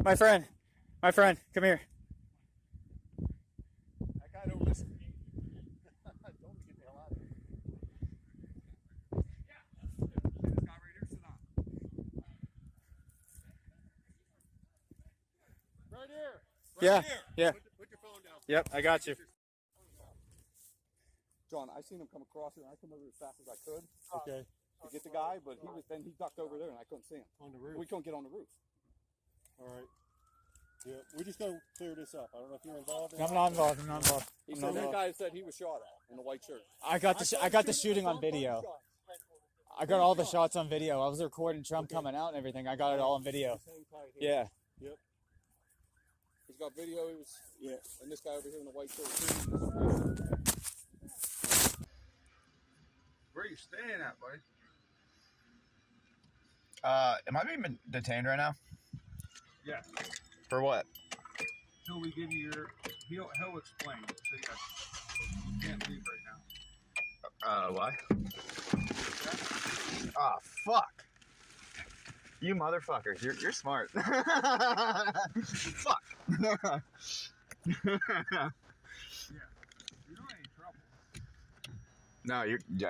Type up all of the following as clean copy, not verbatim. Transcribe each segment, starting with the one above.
My friend, come here. That guy don't listen. Don't get the hell out of here. This guy right here, sit down. Right here. Yeah, yeah. Put your phone down. Yep, I got you. John, I seen him come across here, and I come over as fast as I could. Okay. To get the guy, but he ducked over there, and I couldn't see him. On the roof. We couldn't get on the roof. All right. Yeah, we just gotta clear this up. I don't know if you're involved. I'm not involved. He said that guy said he was shot at in the white shirt. I got the shooting on video. I got all the shots on video. I was recording Trump coming out and everything. I got it all on video. Yeah. Yep. He's got video. He was and this guy over here in the white shirt too. Where are you staying at, buddy? Am I being detained right now? Yeah. For what? Till we give you your, he'll explain. So you can't leave right now. Why? Oh, fuck. You motherfuckers, you're smart. Fuck. Yeah. You're not in trouble. No,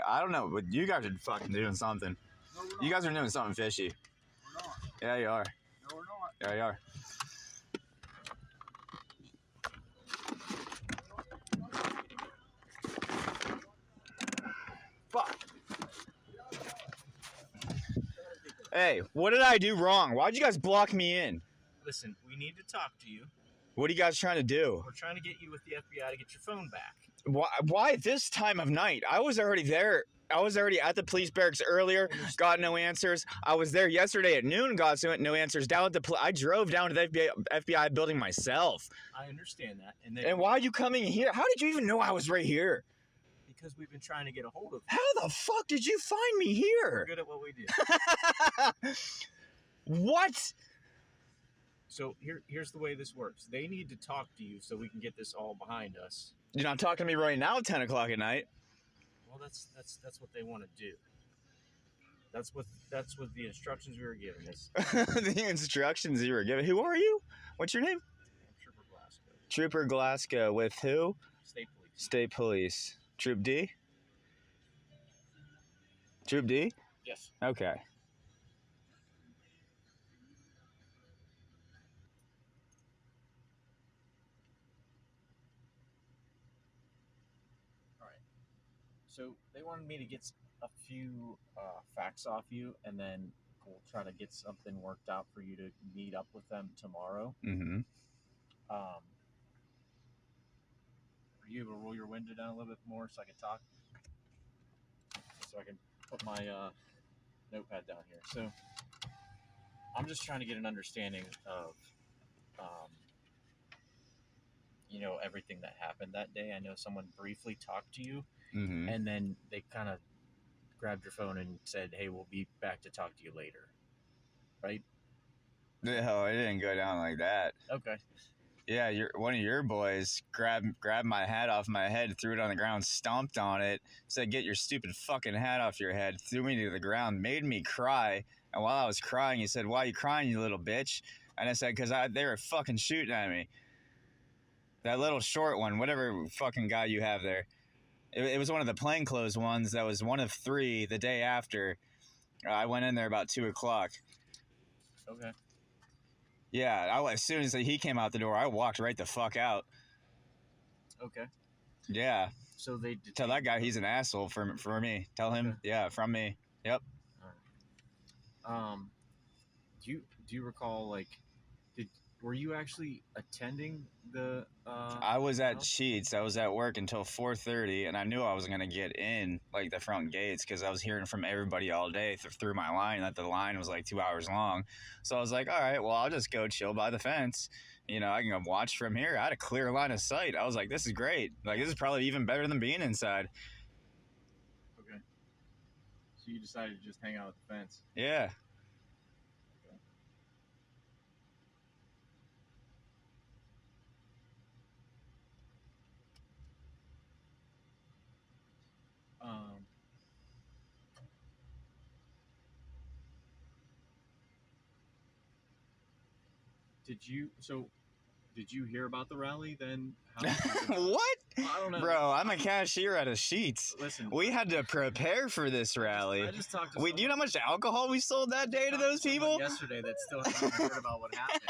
I don't know, but you guys are fucking doing something. No, we're not. You guys are doing something fishy. We're not. Yeah, you are. No, we're not. Yeah, you are. Fuck. Hey, what did I do wrong? Why'd you guys block me in? Listen, we need to talk to you. What are you guys trying to do? We're trying to get you with the FBI to get your phone back. Why at this time of night? I was already there. I was already at the police barracks earlier, got no answers. I was there yesterday at noon, got no answers. Down at the I drove down to the FBI building myself. I understand that. And why are you coming here? How did you even know I was right here? Because we've been trying to get a hold of you. How the fuck did you find me We're here? good at what we do. What? So here's the way this works. They need to talk to you so we can get this all behind us. You're not talking to me right now at 10 o'clock at night. Well, that's what they want to do. That's what the instructions we were given is. The instructions you were given. Who are you? What's your name? Trooper Glasgow. Trooper Glasgow with who? State Police. State Police. Troop D? Troop D? Yes. Okay. So they wanted me to get a few facts off you, and then we'll try to get something worked out for you to meet up with them tomorrow. Mm-hmm. Are you able to roll your window down a little bit more so I can talk? So I can put my notepad down here. So I'm just trying to get an understanding of, everything that happened that day. I know someone briefly talked to you, Mm-hmm. and then they kind of grabbed your phone and said, "Hey, we'll be back to talk to you later." Right? No, it didn't go down like that. Okay. Yeah, one of your boys grabbed my hat off my head, threw it on the ground, stomped on it, said, "Get your stupid fucking hat off your head," threw me to the ground, made me cry. And while I was crying, he said, "Why are you crying, you little bitch?" And I said, "Because they were fucking shooting at me." That little short one, whatever fucking guy you have there. It was one of the plainclothes ones that was one of three the day after. I went in there about 2 o'clock. Okay. Yeah, as soon as he came out the door, I walked right the fuck out. Okay. Yeah. So they Tell that guy he's an asshole for me. Tell him, Okay. yeah, from me. Yep. Do you recall, like, were you actually attending the? I was at Sheets. I was at work until 4:30, and I knew I was gonna get in like the front gates because I was hearing from everybody all day through my line that the line was like 2 hours long. So I was like, all right, well, I'll just go chill by the fence. You know, I can go watch from here. I had a clear line of sight. I was like, this is great. Like, this is probably even better than being inside. Okay. So you decided to just hang out at the fence. Yeah. Did you hear about the rally then? How What? I don't know. Bro, I'm a cashier at a Sheetz. Listen, We had to prepare for this rally. I just talked to Do you know how much alcohol we sold that day to talked those someone people? yesterday that still hasn't heard about what happened.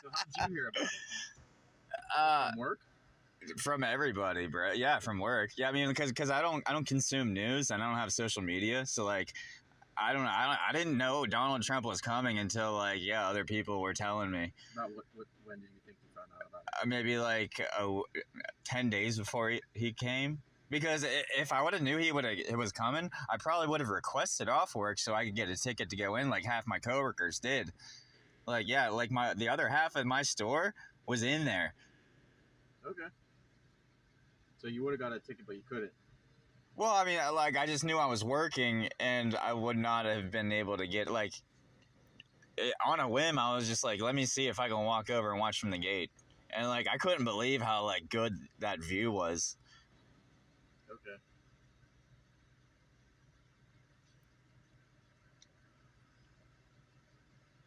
So how did you hear about it? From work? From everybody, bro. Yeah, from work. Yeah, I mean, because I don't consume news and I don't have social media, so like, I didn't know Donald Trump was coming until like other people were telling me. About when did you think you found out about it? Maybe like 10 days before he came. Because if I would have knew it was coming, I probably would have requested off work so I could get a ticket to go in, like half my coworkers did. Like the other half of my store was in there. Okay. So you would have got a ticket, but you couldn't. Well, I mean, I just knew I was working, and I would not have been able to get on a whim. I was just like, let me see if I can walk over and watch from the gate, and I couldn't believe how good that view was. Okay.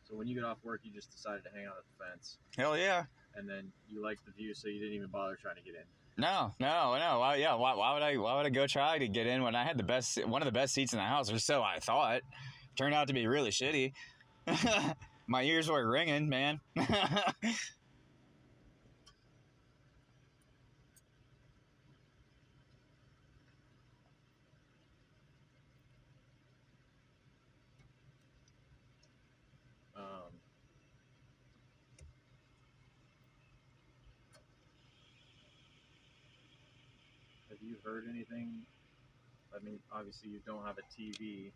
So when you get off work, you just decided to hang out at the fence, Hell yeah. and then you liked the view, so you didn't even bother trying to get in. No. Why would I go try to get in when I had one of the best seats in the house, or so I thought. Turned out to be really shitty. My ears were ringing, man. Have you heard anything? I mean, obviously you don't have a TV.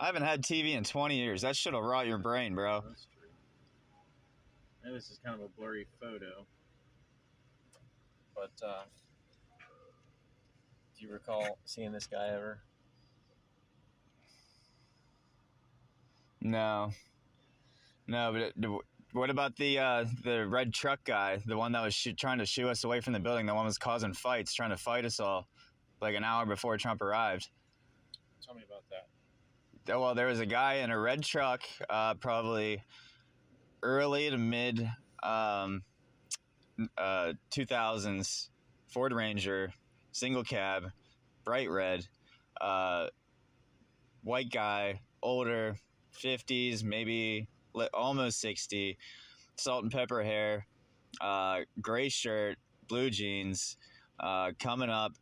I haven't had TV in 20 years. That shit'll rot your brain, bro. That's true. And this is kind of a blurry photo. But, do you recall seeing this guy ever? No, but what about the red truck guy, the one that was trying to shoo us away from the building? The one was causing fights, trying to fight us all, like an hour before Trump arrived. Tell me about that. Well, there was a guy in a red truck, probably early to mid 2000s, Ford Ranger, single cab, bright red, white guy, older, 50s, maybe almost 60, salt and pepper hair, gray shirt, blue jeans, coming up,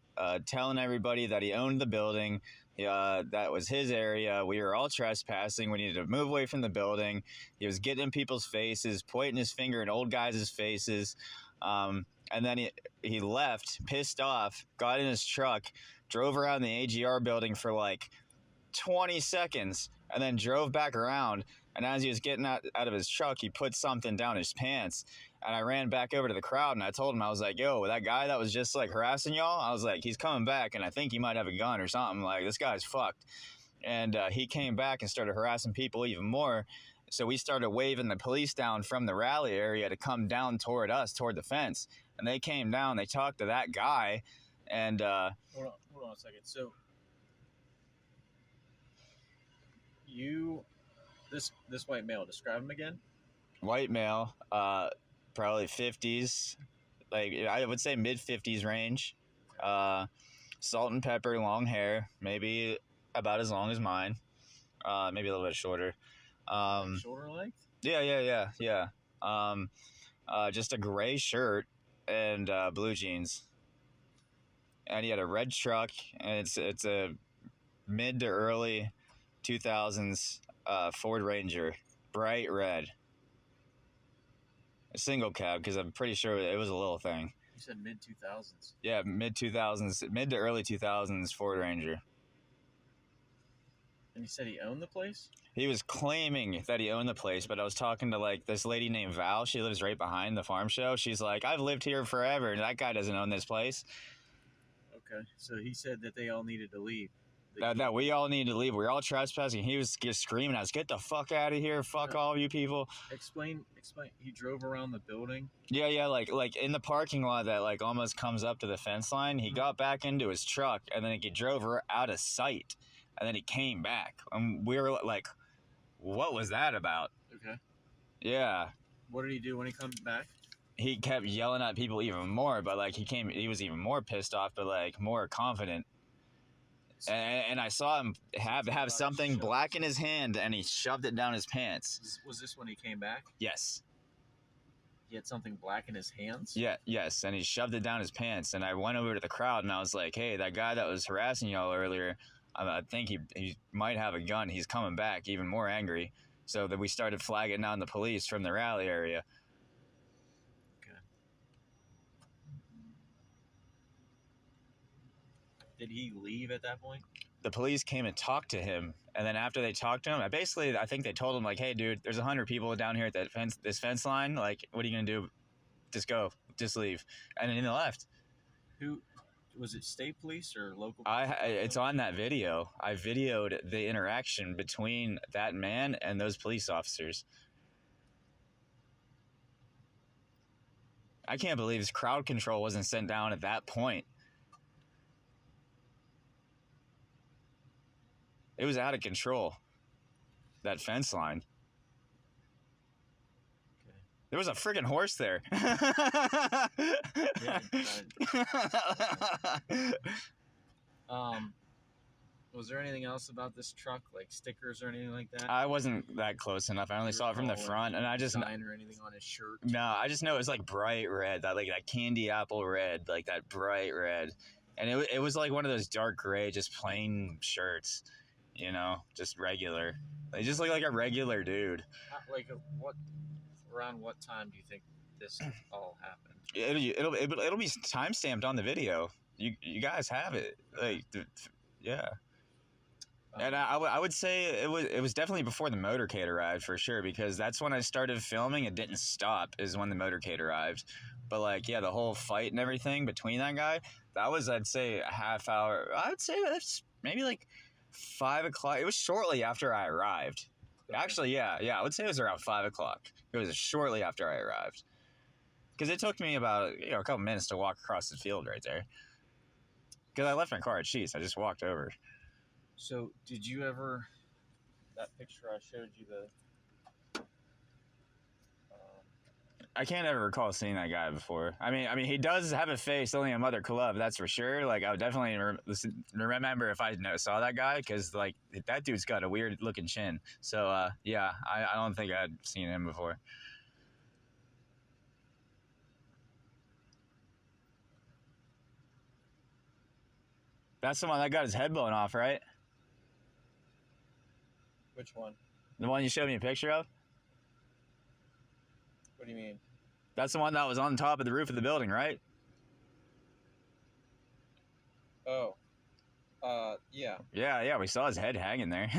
telling everybody that he owned the building. That was his area. We were all trespassing. We needed to move away from the building. He was getting in people's faces, pointing his finger in old guys' faces. And then he left, pissed off, got in his truck, drove around the AGR building for 20 seconds, and then drove back around. And as he was getting out of his truck, he put something down his pants. And I ran back over to the crowd, and I told him, I was like, yo, that guy that was just harassing y'all, I was like, he's coming back, and I think he might have a gun or something. This guy's fucked. And he came back and started harassing people even more. So we started waving the police down from the rally area to come down toward us, toward the fence. And they came down, they talked to that guy, and Hold on a second. So this white male, describe him again. white male, probably 50s, I would say mid 50s range, salt and pepper, long hair, maybe about as long as mine, maybe a little bit shorter. Shoulder length? Yeah. Just a gray shirt and blue jeans. And he had a red truck, and it's a mid to early 2000s Ford Ranger, bright red. A single cab, because I'm pretty sure it was a little thing. You said mid 2000s. Yeah, mid to early 2000s Ford Ranger. And you said he owned the place? He was claiming that he owned the place, but I was talking to this lady named Val. She lives right behind the farm show. She's like, I've lived here forever, and that guy doesn't own this place. Okay, so he said that they all needed to leave. That we all need to leave. We're all trespassing. He was just screaming at us, get the fuck out of here. Fuck all you people. Explain. He drove around the building? Yeah, like in the parking lot that almost comes up to the fence line. He got back into his truck, and then he drove her out of sight, and then he came back. And we were like, what was that about? Okay. Yeah. What did he do when he comes back? He kept yelling at people even more, but like he was even more pissed off, but like more confident. And I saw him have something black in his hand, and he shoved it down his pants. Was this when he came back? Yes. He had something black in his hands? Yeah, yes, and he shoved it down his pants. And I went over to the crowd, and I was like, hey, that guy that was harassing y'all earlier, I think he might have a gun. He's coming back, even more angry. So then we started flagging down the police from the rally area. Okay. Did he leave at that point? The police came and talked to him, and then after they talked to him, I think they told him like, hey dude, there's 100 people down here at this fence line, like what are you gonna do? Just go, just leave. And then they left. Who was it, state police or local? It's on that video. I videoed the interaction between that man and those police officers. I can't believe this crowd control wasn't sent down at that point. It was out of control, that fence line. Okay. There was a friggin' horse there. Was there anything else about this truck, like stickers or anything like that? I wasn't that close enough. I only saw it from the front, and I just sign or anything on his shirt. No, I just know it was like bright red, that candy apple red, like that bright red, and it was like one of those dark gray, just plain shirts, you know, just regular. They just look like a regular dude. Around what time do you think this all happened? It'll be time stamped on the video. You guys have it, yeah. And I would say it was definitely before the motorcade arrived for sure, because that's when I started filming. It didn't stop is when the motorcade arrived. But like, yeah, the whole fight and everything between that guy, that was, I'd say, a half hour. I would say that's maybe like 5 o'clock. It was shortly after I arrived. Actually, yeah, I would say it was around 5 o'clock. It was shortly after I arrived. Because it took me about a couple minutes to walk across the field right there. Because I left my car at Sheets. I just walked over. So, did you ever, that picture I showed you, I can't ever recall seeing that guy before. I mean, he does have a face only a mother could love, that's for sure. Like, I would definitely remember if I saw that guy, because, like, that dude's got a weird-looking chin. So, yeah, I don't think I'd seen him before. That's the one that got his head blown off, right? which one? The one you showed me a picture of? What do you mean? That's the one that was on top of the roof of the building, right? Oh. Yeah. Yeah, we saw his head hanging there.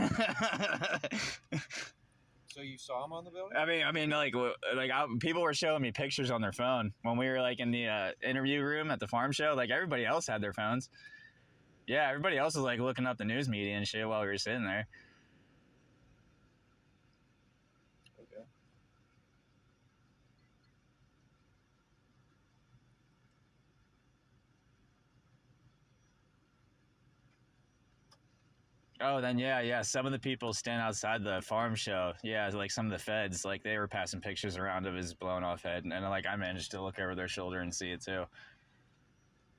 So you saw him on the building? I mean, people were showing me pictures on their phone when we were like in the interview room at the farm show. Like everybody else had their phones. Yeah, everybody else was like looking up the news media and shit while we were sitting there. Okay. Oh, then yeah. Some of the people stand outside the farm show. Yeah, like some of the feds, like they were passing pictures around of his blown off head, and like I managed to look over their shoulder and see it too.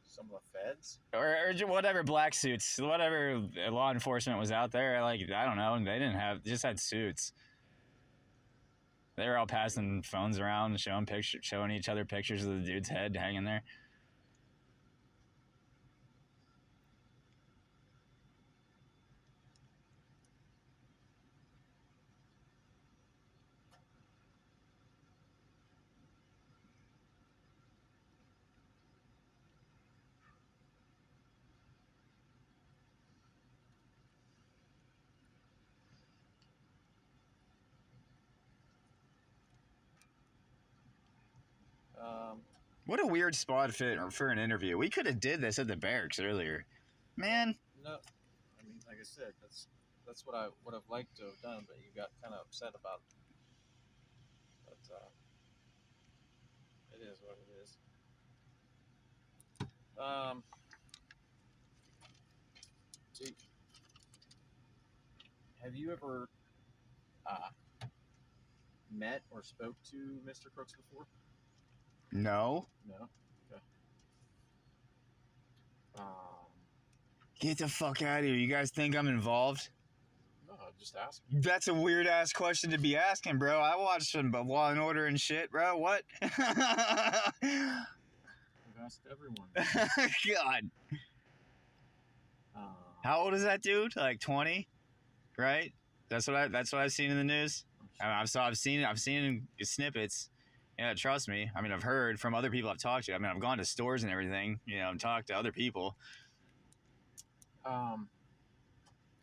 Some of the feds? Or whatever black suits, whatever law enforcement was out there. Like I don't know, they just had suits. They were all passing phones around and showing each other pictures of the dude's head hanging there. What a weird spot fit for an interview. We could have did this at the barracks earlier. Man. No, I mean, like I said, that's what I would have liked to have done, but you got kind of upset about it. But it is what it is. Have you ever met or spoke to Mr. Crooks before? No. No. Okay. Get the fuck out of here. You guys think I'm involved? No, just asking. That's a weird ass question to be asking, bro. I watched some Law and Order and shit, bro. What? I've asked everyone. God. How old is that dude? Like 20, right? That's what I've seen in the news. I've seen snippets. Yeah, trust me. I mean, I've heard from other people I've talked to. I mean, I've gone to stores and everything, and talked to other people. Do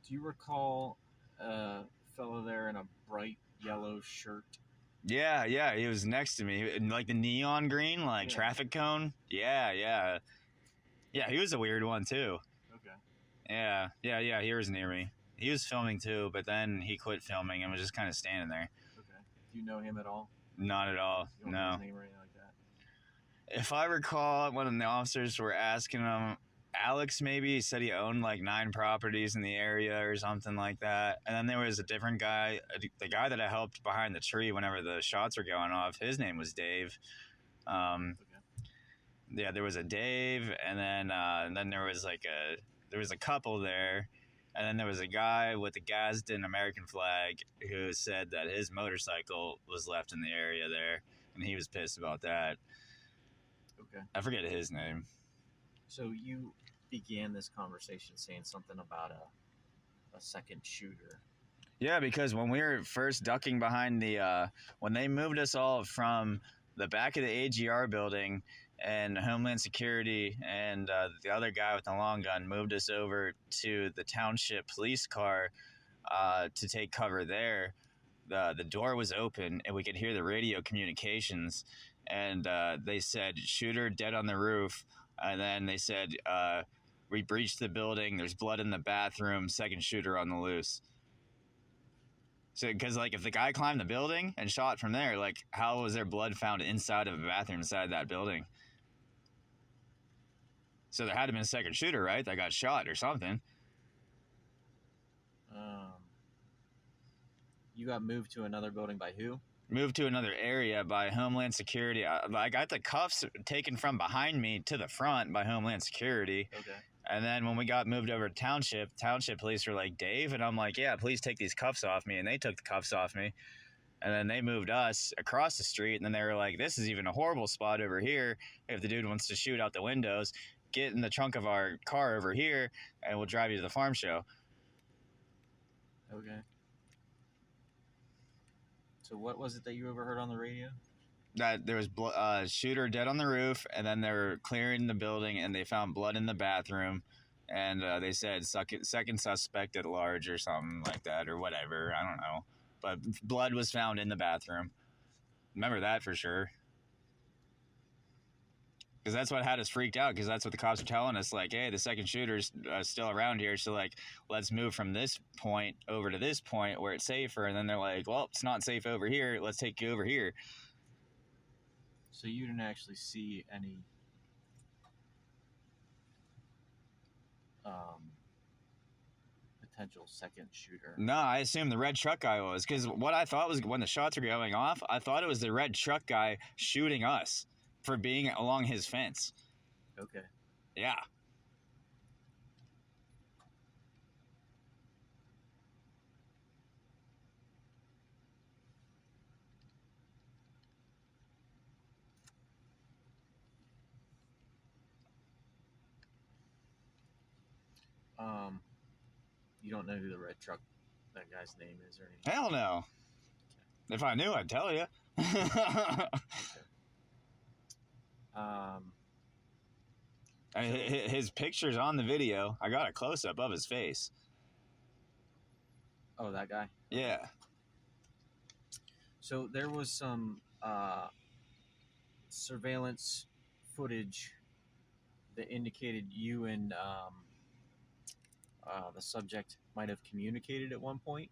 you recall a fellow there in a bright yellow shirt? Yeah, he was next to me, like the neon green, like traffic cone. Yeah, he was a weird one too. Okay. Yeah, he was near me. He was filming too, but then he quit filming and was just kind of standing there. Okay. Do you know him at all? Not at all. You don't know his name or anything like that? If I recall, one of the officers were asking him, Alex maybe, he said he owned like 9 properties in the area or something like that. And then there was a different guy, the guy that I helped behind the tree whenever the shots were going off. His name was Dave. Yeah, there was a Dave, and then there was a couple there, and then there was a guy with a Gadsden American flag who said that his motorcycle was left in the area there, and he was pissed about that. Okay. I forget his name. So you began this conversation saying something about a second shooter. Yeah, because when we were first ducking behind when they moved us all from the back of the AGR building, and Homeland Security and the other guy with the long gun moved us over to the township police car to take cover there. The door was open, and we could hear the radio communications, and they said, "Shooter dead on the roof." And then they said, "We breached the building. There's blood in the bathroom. Second shooter on the loose." So, because like if the guy climbed the building and shot from there, like how was there blood found inside of a bathroom inside that building? So there had to have been a second shooter, right? That got shot or something. You got moved to another building by who? Moved to another area by Homeland Security. I got the cuffs taken from behind me to the front by Homeland Security. Okay. And then when we got moved over to Township police were like, "Dave?" And I'm like, "Yeah, please take these cuffs off me." And they took the cuffs off me. And then they moved us across the street. And then they were like, "This is even a horrible spot over here. If the dude wants to shoot out the windows, get in the trunk of our car over here and we'll drive you to the farm show." Okay. So what was it that you overheard on the radio? That there was shooter dead on the roof, and then they were clearing the building, and they found blood in the bathroom, and they said second suspect at large or something like that, or whatever. I don't know. But blood was found in the bathroom. Remember that for sure. Because that's what had us freaked out, because that's what the cops were telling us, like, hey, the second shooter's still around here, so, like, let's move from this point over to this point where it's safer. And then they're like, well, it's not safe over here. Let's take you over here. So you didn't actually see any potential second shooter? No, I assumed the red truck guy was, because what I thought was when the shots were going off, I thought it was the red truck guy shooting us for being along his fence. Okay. Yeah. You don't know who the red truck, that guy's name is or anything? Hell no. If I knew, I'd tell you. His picture's on the video. I got a close-up of his face. Oh, that guy? Yeah. So there was some surveillance footage that indicated you and the subject might have communicated at one point.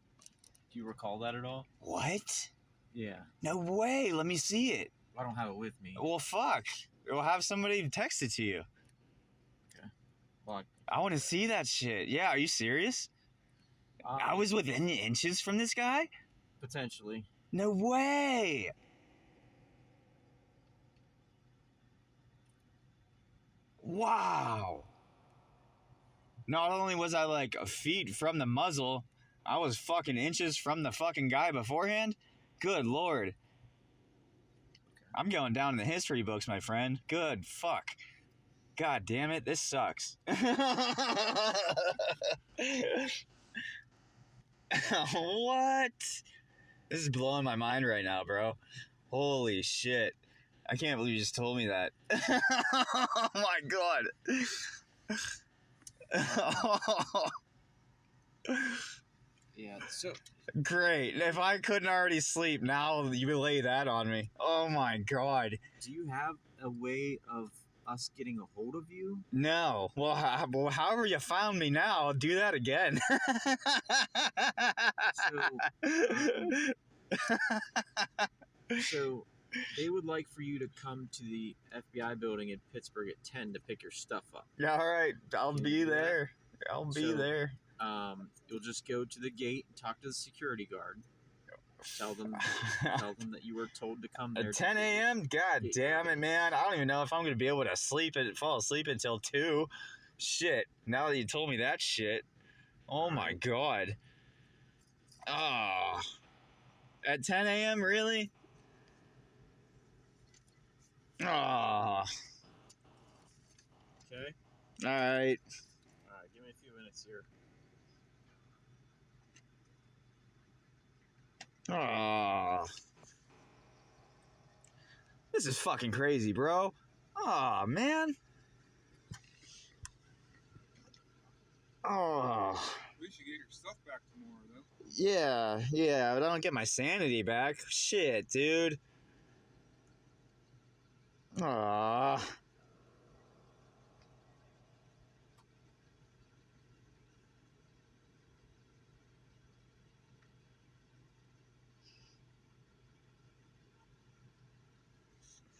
Do you recall that at all? What? Yeah. No way. Let me see it. I don't have it with me. Well, fuck. We'll have somebody text it to you. Okay. Well, I want to see that shit. Yeah, are you serious? I was within inches from this guy? Potentially. No way! Wow! Not only was I like a feet from the muzzle, I was fucking inches from the fucking guy beforehand. Good lord. I'm going down in the history books, my friend. Good fuck. God damn it, this sucks. What? This is blowing my mind right now, bro. Holy shit. I can't believe you just told me that. Oh my god. Yeah. So Great. If I couldn't already sleep, now you lay that on me. Oh my god. do you have a way of us getting a hold of you? No. Well, however you found me now, do that again. So they would like for you to come to the FBI building in Pittsburgh at 10 to pick your stuff up. All right. I'll Can be you do that? there. I'll be So- there. You'll just go to the gate and talk to the security guard. Tell them that you were told to come there. At 10 a.m.? God Yeah. damn it, man. I don't even know if I'm going to be able to fall asleep until 2. Shit. Now that you told me that shit. Oh my god. Ah. At 10 a.m., really? Ah. Okay. All right. All right. Give me a few minutes here. Ah. This is fucking crazy, bro. Aw, man. Oh. At least you get your stuff back tomorrow, though. Yeah, but I don't get my sanity back. Shit, dude. Aw.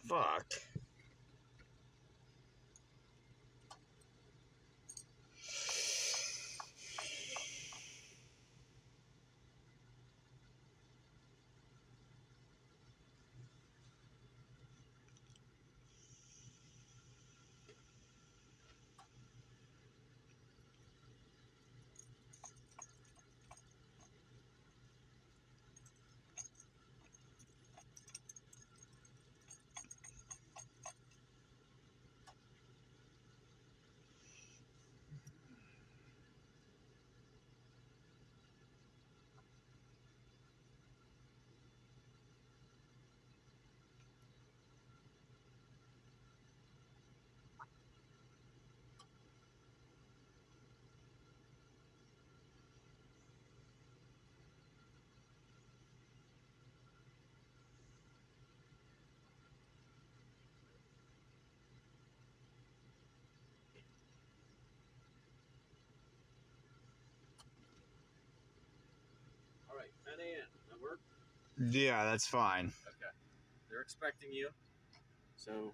Fuck. All right. 10 a.m. That work? Yeah, that's fine. Okay. They're expecting you. So,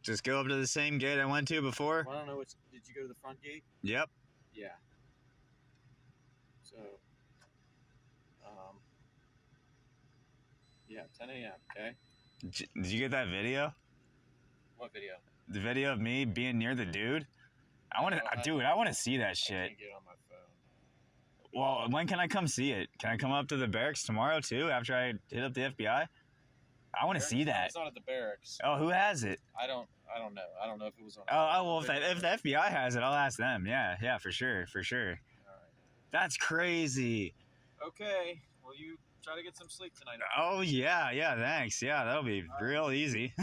Just go up to the same gate I went to before. I don't know which. Did you go to the front gate? Yep. Yeah. So, yeah, 10 a.m. Okay. Did you get that video? What video? The video of me being near the dude? I want to, Oh, dude, I want to see that I shit. can't get it on my phone. Well, when can I come see it? Can I come up to the barracks tomorrow too after I hit up the FBI? I want to see that. It's not at the barracks. Oh, who has it? I don't know. I don't know if it was on. Oh, well, if the FBI has it, I'll ask them. Yeah, for sure. All right. That's crazy. Okay. Well, you try to get some sleep tonight. Oh, yeah, thanks. Yeah, that'll be real easy.